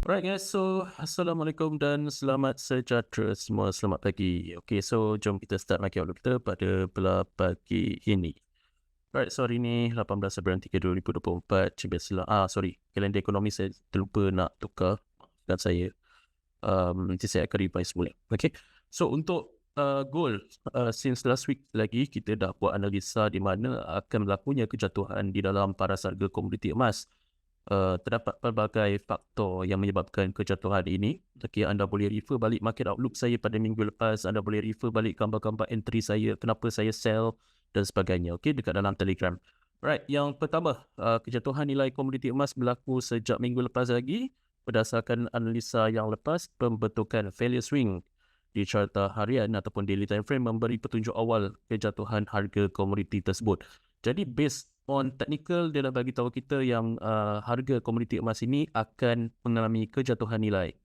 Alright guys, so Assalamualaikum dan selamat sejahtera semua, selamat pagi. Okay, so jom kita start lagi outlook kita pada belah pagi ini. Alright, so hari ni 18 Februari 2024, macam biasalah. Kalender ekonomi saya terlupa nak tukar dan saya. Nanti saya akan revise semula. Okay, so untuk goal, since last week lagi kita dah buat analisa di mana akan berlakunya kejatuhan di dalam paras harga komoditi emas. Terdapat pelbagai faktor yang menyebabkan kejatuhan ini. Okay, anda boleh refer balik market outlook saya pada minggu lepas. Anda boleh refer balik gambar-gambar entry saya, kenapa saya sell dan sebagainya. Okay, dekat dalam Telegram. Right, yang pertama, kejatuhan nilai komoditi emas berlaku sejak minggu lepas lagi. Berdasarkan analisa yang lepas, pembentukan failure swing di carta harian ataupun daily time frame memberi petunjuk awal kejatuhan harga komoditi tersebut. Jadi based on technical, dia dah bagi tahu kita yang harga komoditi emas ini akan mengalami kejatuhan nilai.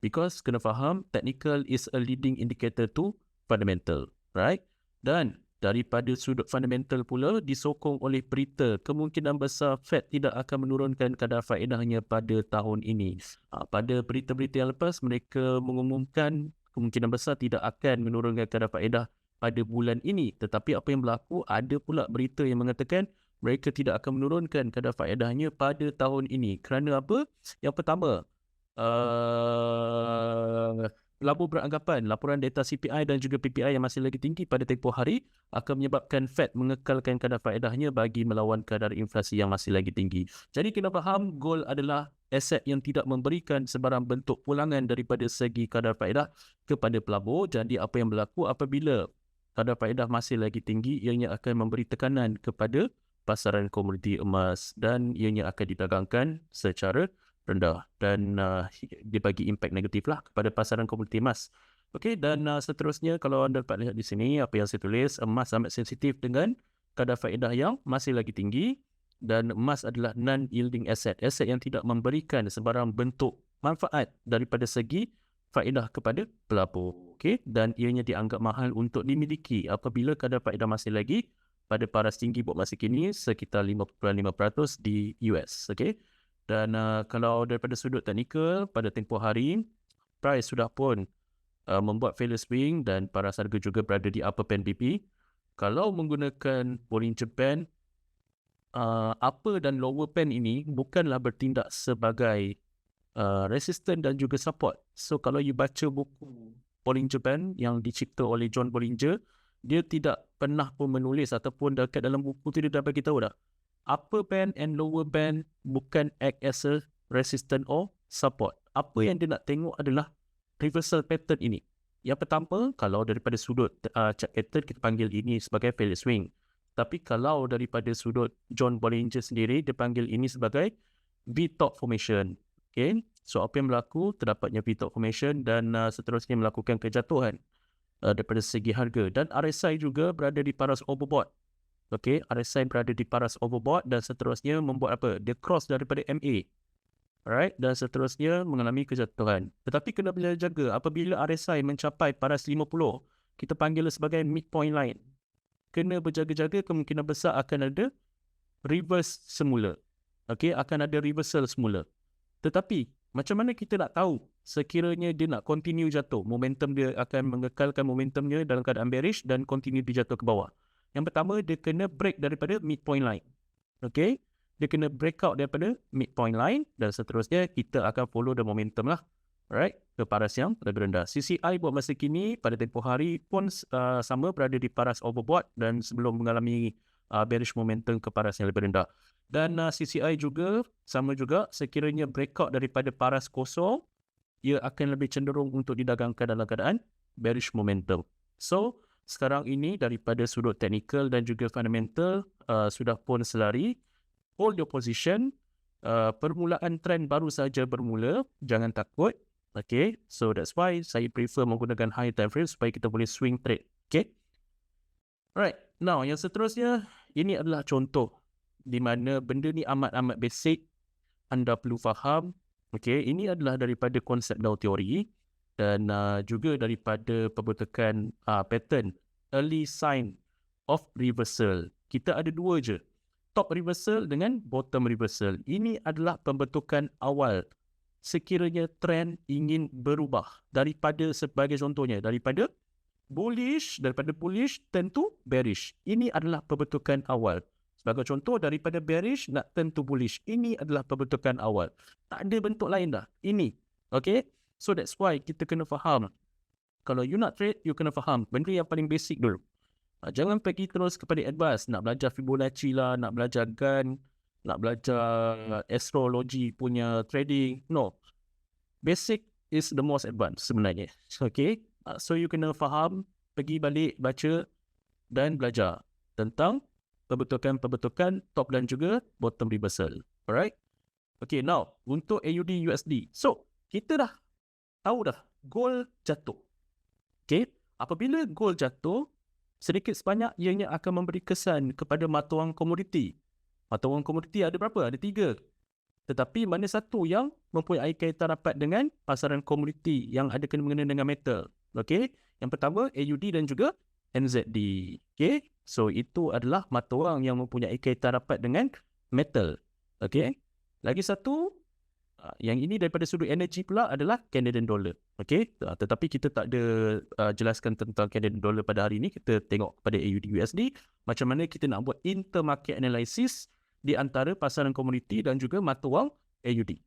Because kena faham, technical is a leading indicator to fundamental, right? Dan daripada sudut fundamental pula disokong oleh berita kemungkinan besar Fed tidak akan menurunkan kadar faedahnya pada tahun ini. Pada berita-berita yang lepas, mereka mengumumkan kemungkinan besar tidak akan menurunkan kadar faedah pada bulan ini. Tetapi apa yang berlaku, ada pula berita yang mengatakan mereka tidak akan menurunkan kadar faedahnya pada tahun ini. Kerana apa? Yang pertama, pelabur beranggapan laporan data CPI dan juga PPI yang masih lagi tinggi pada tempoh hari akan menyebabkan Fed mengekalkan kadar faedahnya bagi melawan kadar inflasi yang masih lagi tinggi. Jadi kena faham, gold adalah aset yang tidak memberikan sebarang bentuk pulangan daripada segi kadar faedah kepada pelabur. Jadi apa yang berlaku apabila kadar faedah masih lagi tinggi, ianya akan memberi tekanan kepada pasaran komoditi emas dan ianya akan didagangkan secara rendah dan dia bagi impak negatif lah kepada pasaran komoditi emas. Okey, dan seterusnya kalau anda dapat lihat di sini apa yang saya tulis, emas sangat sensitif dengan kadar faedah yang masih lagi tinggi dan emas adalah non-yielding asset, aset yang tidak memberikan sebarang bentuk manfaat daripada segi faedah kepada pelabur. Okey, dan ianya dianggap mahal untuk dimiliki apabila kadar faedah masih lagi pada paras tinggi buat masa kini sekitar 5.5% di US. Okay? Dan kalau daripada sudut teknikal pada tempoh hari, price sudah pun membuat failure swing dan paras harga juga berada di upper band BP. Kalau menggunakan Bollinger Band, upper dan lower band ini bukanlah bertindak sebagai resistance dan juga support. So kalau you baca buku Bollinger Band yang dicipta oleh John Bollinger, dia tidak pernah pun menulis ataupun dekat dalam buku tu dia dah bagi tahu dah. Upper band and lower band bukan act as a resistance or support. Apa yang dia nak tengok adalah reversal pattern ini. Yang pertama, kalau daripada sudut chart pattern, kita panggil ini sebagai failure swing. Tapi kalau daripada sudut John Bollinger sendiri, dia panggil ini sebagai V-top formation. Okay, so apa yang berlaku? Terdapatnya V-top formation dan seterusnya melakukan kejatuhan daripada segi harga. Dan RSI juga berada di paras overbought. Okay, RSI berada di paras overbought dan seterusnya membuat apa? Dia cross daripada MA. Alright, dan seterusnya mengalami kejatuhan. Tetapi kena berjaga apabila RSI mencapai paras 50, kita panggil sebagai midpoint line. Kena berjaga-jaga, kemungkinan besar akan ada reverse semula. Okay, akan ada reversal semula. Tetapi macam mana kita nak tahu sekiranya dia nak continue jatuh, momentum dia akan mengekalkan momentumnya dalam keadaan bearish dan continue dijatuh ke bawah. Yang pertama, dia kena break daripada midpoint line. Okay, dia kena breakout daripada midpoint line dan seterusnya kita akan follow the momentum lah. Alright, ke paras yang lebih rendah. CCI buat masa kini pada tempoh hari pun sama berada di paras overbought dan sebelum mengalami bearish momentum ke paras yang lebih rendah. Dan CCI juga sama juga, sekiranya breakout daripada paras kosong, ia akan lebih cenderung untuk didagangkan dalam keadaan bearish momentum. So, sekarang ini daripada sudut technical dan juga fundamental sudah pun selari. Hold your position. Permulaan trend baru saja bermula, jangan takut. Okay, so that's why saya prefer menggunakan high time frame supaya kita boleh swing trade. Okay, alright, now yang seterusnya, ini adalah contoh di mana benda ni amat-amat basic, anda perlu faham. Okay, ini adalah daripada konsep Dow Theory dan juga daripada pembentukan pattern early sign of reversal. Kita ada dua je, top reversal dengan bottom reversal. Ini adalah pembentukan awal sekiranya trend ingin berubah daripada sebagai contohnya daripada bullish turn to bearish. Ini adalah pembentukan awal. Sebagai contoh daripada bearish nak turn to bullish. Ini adalah pembentukan awal. Tak ada bentuk lain dah. Ini. Okay? So that's why kita kena faham. Kalau you nak trade, you kena faham benda yang paling basic dulu. Jangan pergi terus kepada advance. Nak belajar Fibonacci lah, nak belajar Gann, nak belajar astrology punya trading. No. Basic is the most advanced sebenarnya. Okay? So you kena faham, pergi balik, baca dan belajar tentang pembentukan top dan juga bottom reversal. Alright? Okay, now untuk AUD USD. So, kita dah tahu dah gold jatuh. Okay? Apabila gold jatuh, sedikit sebanyak ianya akan memberi kesan kepada mata wang komoditi. Mata wang komoditi ada berapa? Ada 3. Tetapi mana satu yang mempunyai kaitan rapat dengan pasaran komoditi yang ada kena-mengena dengan metal. Okay? Yang pertama AUD dan juga NZD. Okay? So itu adalah mata wang yang mempunyai kaitan rapat dengan metal. Okay? Lagi satu, yang ini daripada sudut energi pula adalah Canadian dollar. Okay? Tetapi kita tak ada jelaskan tentang Canadian dollar pada hari ini. Kita tengok pada AUD USD. Macam mana kita nak buat intermarket analysis di antara pasaran komoditi dan juga mata wang AUD.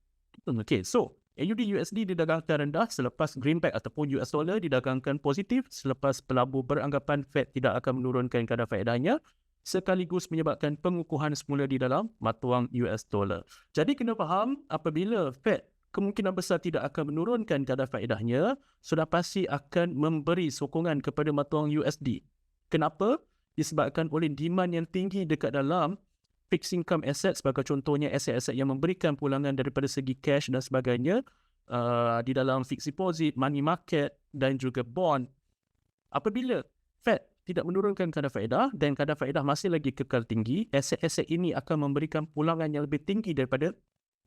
Okay, so AUD USD didagangkan rendah selepas greenback ataupun US dollar didagangkan positif selepas pelabur beranggapan Fed tidak akan menurunkan kadar faedahnya sekaligus menyebabkan pengukuhan semula di dalam mata wang US dollar. Jadi kena faham apabila Fed kemungkinan besar tidak akan menurunkan kadar faedahnya, sudah pasti akan memberi sokongan kepada mata wang USD. Kenapa? Disebabkan oleh demand yang tinggi dekat dalam fixed income asset, sebagai contohnya aset-aset yang memberikan pulangan daripada segi cash dan sebagainya di dalam fixed deposit, money market dan juga bond. Apabila Fed tidak menurunkan kadar faedah dan kadar faedah masih lagi kekal tinggi, aset-aset ini akan memberikan pulangan yang lebih tinggi daripada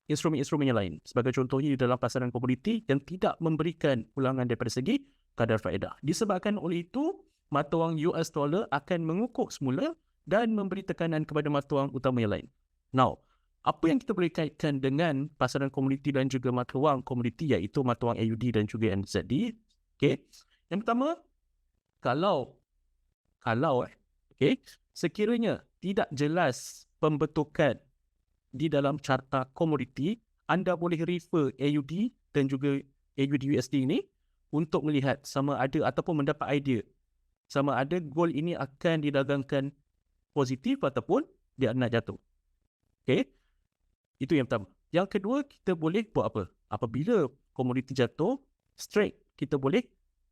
instrumen-instrumen yang lain. Sebagai contohnya di dalam pasaran komoditi yang tidak memberikan pulangan daripada segi kadar faedah. Disebabkan oleh itu, mata wang US dollar akan mengukuk semula dan memberi tekanan kepada mata wang utama yang lain. Now, apa yang kita boleh kaitkan dengan pasaran komoditi dan juga mata wang komoditi iaitu mata wang AUD dan juga NZD? Okay. Yang pertama, kalau sekiranya tidak jelas pembentukan di dalam carta komoditi, anda boleh refer AUD dan juga AUD USD ini untuk melihat sama ada ataupun mendapat idea sama ada gold ini akan didagangkan positif ataupun dia nak jatuh. Okay? Itu yang pertama. Yang kedua, kita boleh buat apa? Apabila komoditi jatuh, straight kita boleh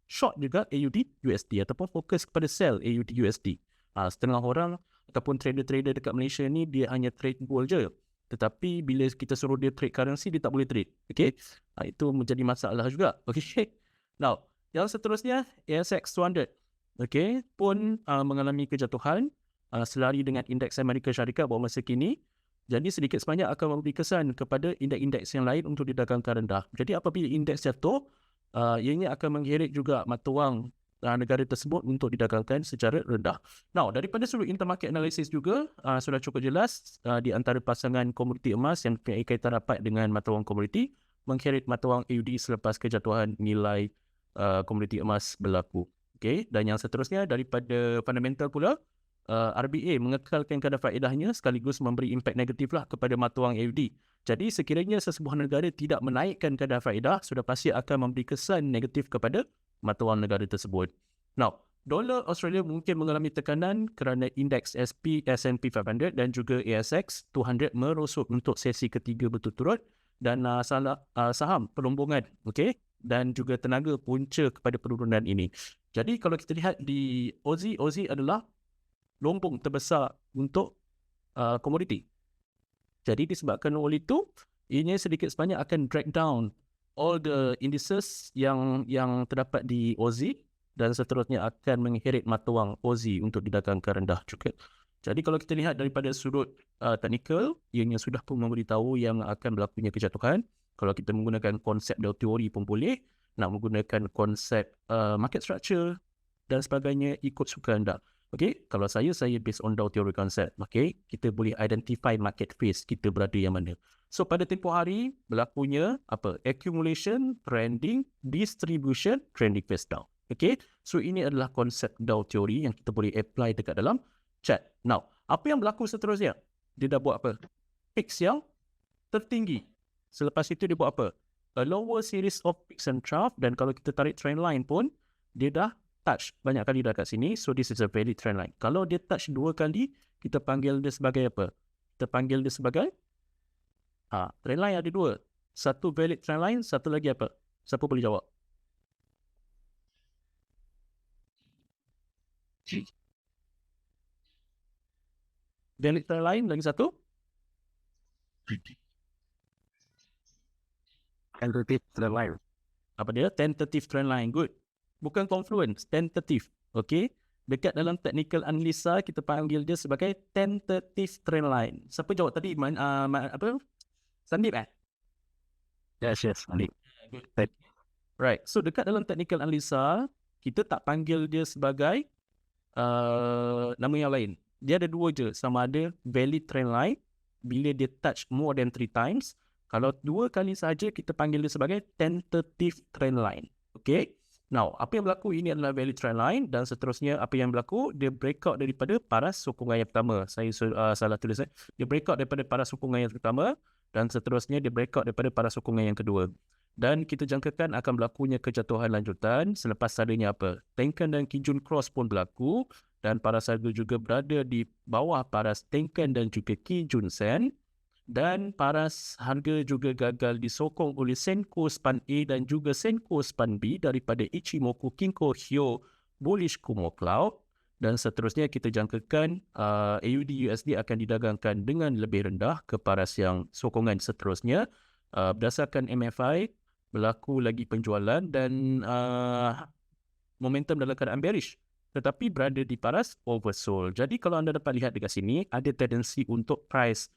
short juga AUD USD ataupun fokus kepada sell AUD USD. Setengah orang ataupun trader-trader dekat Malaysia ni dia hanya trade gold je. Tetapi bila kita suruh dia trade currency, dia tak boleh trade. Okay? Itu menjadi masalah juga. Okay? Now, yang seterusnya, ASX 200. Okay? Pun mengalami kejatuhan selari dengan indeks Amerika Syarikat bahawa masa kini. Jadi sedikit sebanyak akan memberi kesan kepada indeks-indeks yang lain untuk didagangkan rendah. Jadi apabila indeks jatuh, ianya akan mengheret juga mata wang negara tersebut untuk didagangkan secara rendah. Now, daripada sudut intermarket analysis juga, sudah cukup jelas di antara pasangan komoditi emas yang mempunyai kaitan rapat dengan mata wang komoditi, mengheret mata wang AUD selepas kejatuhan nilai komoditi emas berlaku. Okay? Dan yang seterusnya, daripada fundamental pula, RBA mengekalkan kadar faedahnya sekaligus memberi impak negatif lah kepada mata wang AUD. Jadi sekiranya sesebuah negara tidak menaikkan kadar faedah, sudah pasti akan memberi kesan negatif kepada mata wang negara tersebut. Now, dolar Australia mungkin mengalami tekanan kerana indeks SP, S&P 500 dan juga ASX 200 merosot untuk sesi ketiga berturut-turut dan saham perombongan, okay? Dan juga tenaga punca kepada penurunan ini. Jadi kalau kita lihat di Aussie adalah lombong terbesar untuk komoditi. Jadi disebabkan oleh itu, ianya sedikit sebanyak akan drag down all the indices yang terdapat di Aussie dan seterusnya akan mengheret mata wang Aussie untuk didagangkan rendah juga. Jadi kalau kita lihat daripada sudut technical, ianya sudah pun memberitahu yang akan berlakunya kejatuhan. Kalau kita menggunakan konsep dari teori pun boleh, nak menggunakan konsep market structure dan sebagainya, ikut suka anda. Okay, kalau saya based on Dow Theory Concept. Okay, kita boleh identify market phase kita berada yang mana. So, pada tempoh hari, berlakunya apa? Accumulation, trending, distribution, trending phase down. Okay, so ini adalah konsep Dow Theory yang kita boleh apply dekat dalam chart. Now, apa yang berlaku seterusnya? Dia dah buat apa? Peaks yang tertinggi. Selepas itu dia buat apa? A lower series of peaks and trough, dan kalau kita tarik trend line pun, dia dah touch banyak kali dah kat sini. So this is a valid trend line. Kalau dia touch 2 kali, kita panggil dia sebagai apa? Kita panggil dia sebagai trend line ada 2. Satu valid trend line, satu lagi apa? Siapa boleh jawab? Valid trend line lagi satu? Tentative trend line. Apa dia? Tentative trend line. Good. Bukan confluence, tentative. Okay. Dekat dalam technical analisa, kita panggil dia sebagai tentative trend line. Siapa jawab tadi? Apa? Sandip Yes. Good. Right. So, dekat dalam technical analisa, kita tak panggil dia sebagai nama yang lain. Dia ada 2 je. Sama ada valid trend line, bila dia touch more than 3 times. Kalau 2 kali saja, kita panggil dia sebagai tentative trend line. Okay. Now, apa yang berlaku ini adalah valid trend line, dan seterusnya apa yang berlaku, dia breakout daripada paras sokongan yang pertama. Saya salah tulis. Dia breakout daripada paras sokongan yang pertama, dan seterusnya dia breakout daripada paras sokongan yang kedua. Dan kita jangkakan akan berlakunya kejatuhan lanjutan selepas adanya apa? Tenkan dan Kijun Cross pun berlaku, dan paras harga juga berada di bawah paras Tenkan dan juga Kijun Sen. Dan paras harga juga gagal disokong oleh Senko Span A dan juga Senko Span B daripada Ichimoku Kinko Hyo Bullish Kumo Cloud. Dan seterusnya kita jangkakan AUD USD akan didagangkan dengan lebih rendah ke paras yang sokongan seterusnya. Berdasarkan MFI, berlaku lagi penjualan dan momentum dalam keadaan bearish, tetapi berada di paras oversold. Jadi kalau anda dapat lihat dekat sini, ada tendensi untuk price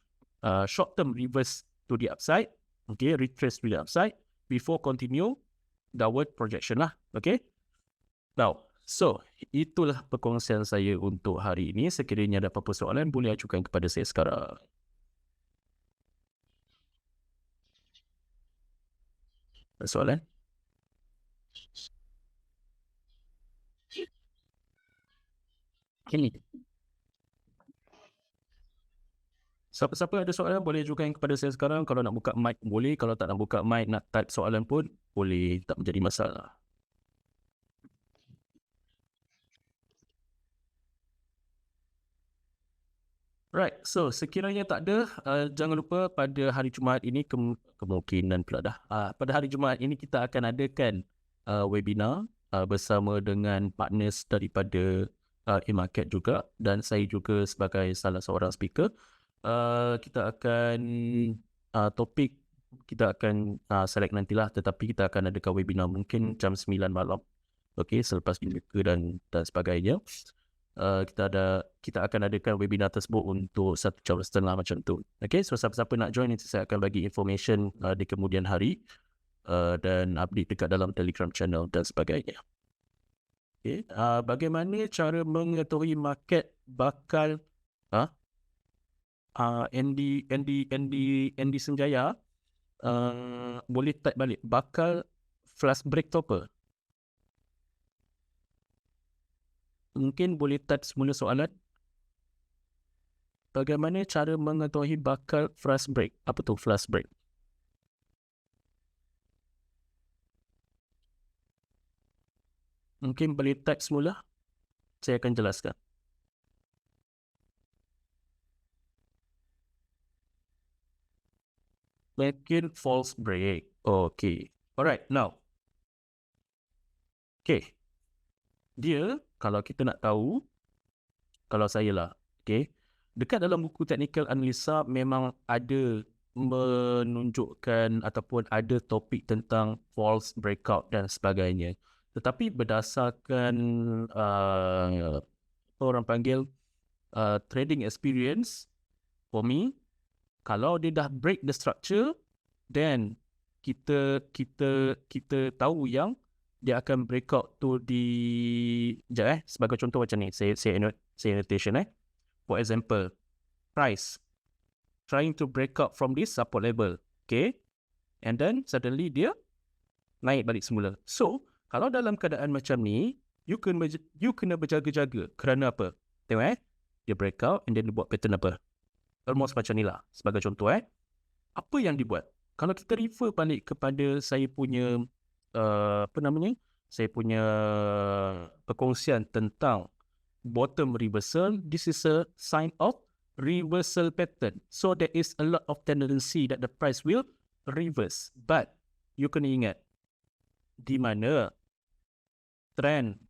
short term reverse to the upside, okay, retrace to the upside before continue downward projection lah, okay. Now, so itulah perkongsian saya untuk hari ini. Sekiranya ada apa-apa soalan, boleh ajukan kepada saya sekarang. Soalan? Ini. Siapa-siapa ada soalan boleh ajukan kepada saya sekarang. Kalau nak buka mic boleh. Kalau tak nak buka mic, nak type soalan pun boleh. Tak menjadi masalah. Right, so sekiranya tak ada, jangan lupa pada hari Jumaat ini, kemungkinan pula dah. Pada hari Jumaat ini kita akan adakan webinar bersama dengan partners daripada e-market juga, dan saya juga sebagai salah seorang speaker. Kita akan topik kita akan select nantilah, tetapi kita akan adakan webinar mungkin jam 9 malam. Okey, selepas buka dan sebagainya. Kita akan adakan webinar tersebut untuk 1 jam setengah macam tu. Okay, so siapa-siapa nak join, nanti saya akan bagi information di kemudian hari dan update dekat dalam Telegram channel dan sebagainya. Okay, bagaimana cara mengetahui market bakal Andy Senjaya boleh type balik bakal flash break tu apa? Mungkin boleh type semula soalan. Bagaimana cara mengetahui bakal flash break? Apa tu flash break? Mungkin boleh type semula. Saya akan jelaskan. Mungkin false break. Okay. Alright, now. Okay. Dia, kalau kita nak tahu, kalau saya lah, okay, dekat dalam buku technical analisa memang ada menunjukkan ataupun ada topik tentang false breakout dan sebagainya. Tetapi berdasarkan orang panggil trading experience, for me, kalau dia dah break the structure, then kita tahu yang dia akan breakout tu di, sekejap sebagai contoh macam ni, saya note. Segmentation For example, price trying to break out from this support level. Okay. And then suddenly dia naik balik semula. So, kalau dalam keadaan macam ni, you kena berjaga-jaga. Kerana apa? Tengok dia break out and then dia buat pattern apa? Almost macam ni lah. Sebagai contoh apa yang dibuat? Kalau kita refer balik kepada saya punya saya punya perkongsian tentang bottom reversal, this is a sign of reversal pattern. So there is a lot of tendency that the price will reverse. But you kena ingat, di mana trend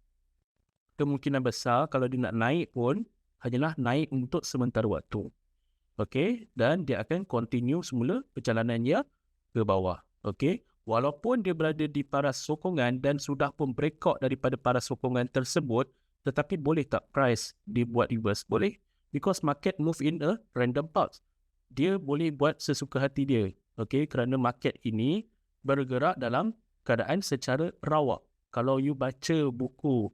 kemungkinan besar kalau dia nak naik pun hanyalah naik untuk sementara waktu. Okay, dan dia akan continue semula perjalanannya ke bawah. Okay, walaupun dia berada di paras sokongan dan sudah pun breakout daripada paras sokongan tersebut, tetapi boleh tak price dibuat reverse? Boleh, because market move in a random path. Dia boleh buat sesuka hati dia. Okay, kerana market ini bergerak dalam keadaan secara rawak. Kalau you baca buku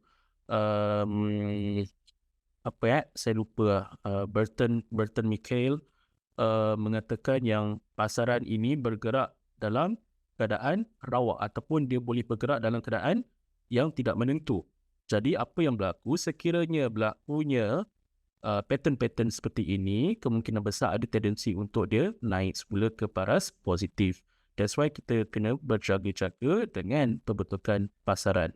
saya lupa Burton Mikhail mengatakan yang pasaran ini bergerak dalam keadaan rawak ataupun dia boleh bergerak dalam keadaan yang tidak menentu. Jadi apa yang berlaku, sekiranya berlakunya pattern-pattern seperti ini, kemungkinan besar ada tendensi untuk dia naik semula ke paras positif. That's why kita kena berjaga-jaga dengan pembentukan pasaran.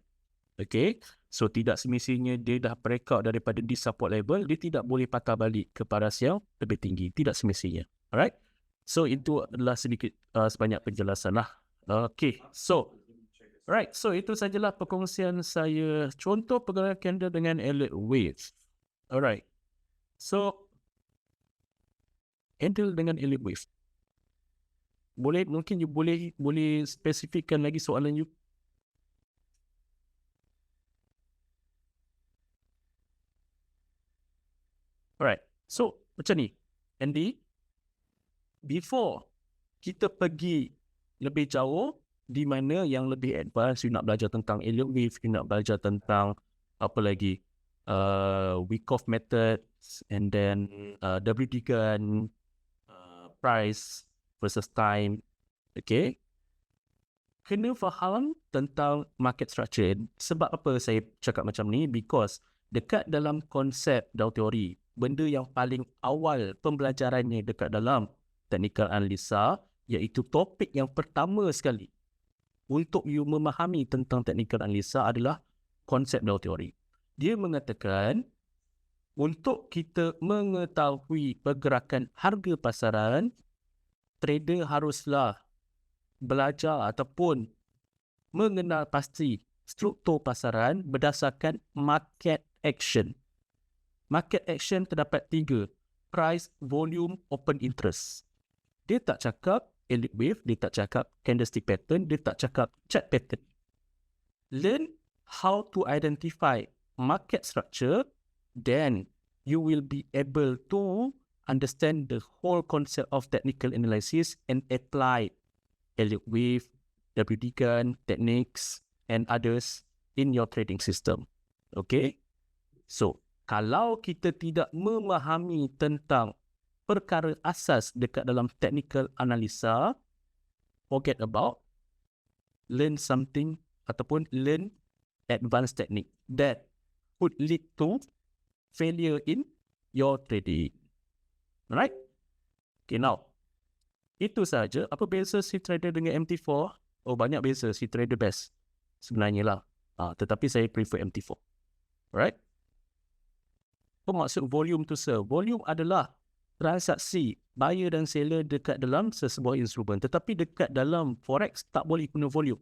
Okay, so tidak semestinya dia dah breakout daripada di support level, dia tidak boleh patah balik ke paras yang lebih tinggi. Tidak semestinya. Alright, so itu adalah sedikit sebanyak penjelasan lah. Okay, so itu sajalah perkongsian saya. Contoh pergerakan candle dengan Elliott Wave. Alright, so candle dengan Elliott Wave. Mungkin you boleh spesifikkan lagi soalan you. Alright, so macam ni, Andy, before kita pergi lebih jauh, di mana yang lebih advance, you nak belajar tentang Elliott Wave, you nak belajar tentang apa lagi, Wyckoff method, and then WD gun, price versus time. Okay, kena faham tentang market structure. Sebab apa saya cakap macam ni? Because dekat dalam konsep Dow Theory, benda yang paling awal pembelajarannya dekat dalam technical analisa, iaitu topik yang pertama sekali untuk you memahami tentang technical analisa adalah konsep Dow Theory. Dia mengatakan untuk kita mengetahui pergerakan harga pasaran, trader haruslah belajar ataupun mengenal pasti struktur pasaran berdasarkan market action. Market action terdapat 3. Price, volume, open interest. Dia tak cakap Elliott Wave, dia tak cakap candlestick pattern, dia tak cakap chart pattern. Learn how to identify market structure, then you will be able to understand the whole concept of technical analysis and apply Elliott Wave, WD gun, techniques, and others in your trading system. Okay? So, kalau kita tidak memahami tentang perkara asas dekat dalam technical analisa, forget about, learn something ataupun learn advanced technique that could lead to failure in your trading. Alright? Okay, now, itu sahaja. Apa beza si trader dengan MT4? Oh, banyak beza. Si trader best sebenarnya lah. Tetapi saya prefer MT4. Alright? Apa maksud volume tu, sir? Volume adalah transaksi buyer dan seller dekat dalam sesebuah instrumen. Tetapi dekat dalam forex tak boleh guna volume.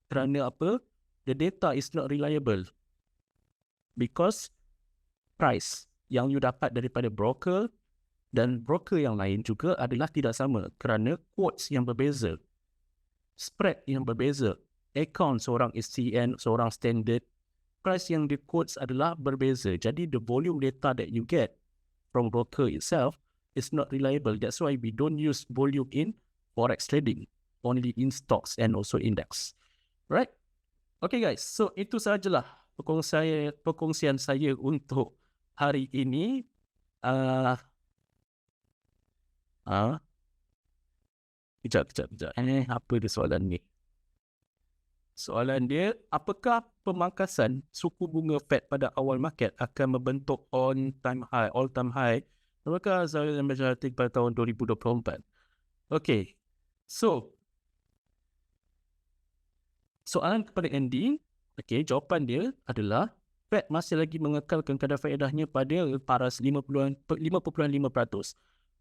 Kerana apa? The data is not reliable. Because price yang you dapat daripada broker dan broker yang lain juga adalah tidak sama. Kerana quotes yang berbeza. Spread yang berbeza. Account seorang SCN, seorang standard. Price yang di quotes adalah berbeza. Jadi the volume data that you get from broker itself is not reliable. That's why we don't use volume in forex trading, only in stocks and also index. Right? Okay guys, so itu sahajalah perkongsian saya untuk hari ini uh, uh, kejap. Apa dia soalan ni? Soalan dia, apakah pemangkasan suku bunga Fed pada awal market akan membentuk all-time high? Apakah saya menjadi pada tahun 2024? Okey. So, soalan kepada Andy, jawapan dia adalah Fed masih lagi mengekalkan kadar faedahnya pada paras 5.5%.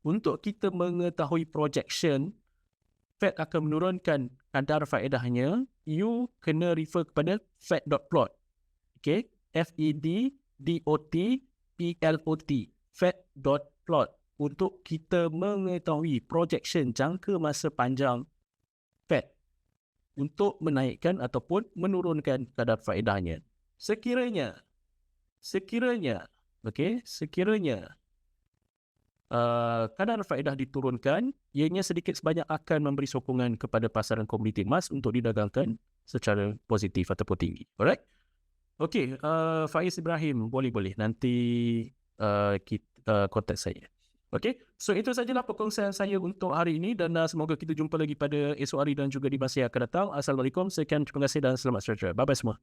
Untuk kita mengetahui projection Fed akan menurunkan kadar faedahnya, you kena refer kepada Fed.plot. Okay? Fed.plot. Fed.plot. Untuk kita mengetahui projection jangka masa panjang Fed untuk menaikkan ataupun menurunkan kadar faedahnya. Sekiranya kadar faedah diturunkan, ianya sedikit sebanyak akan memberi sokongan kepada pasaran komoditi emas untuk didagangkan secara positif ataupun tinggi. Alright? Okey, Faiz Ibrahim, boleh. Nanti kita kontak saya. Okey, so itu sajalah perkongsian saya untuk hari ini dan semoga kita jumpa lagi pada esok hari dan juga di masa yang akan datang. Assalamualaikum, sekian, terima kasih dan selamat sejahtera. Bye-bye semua.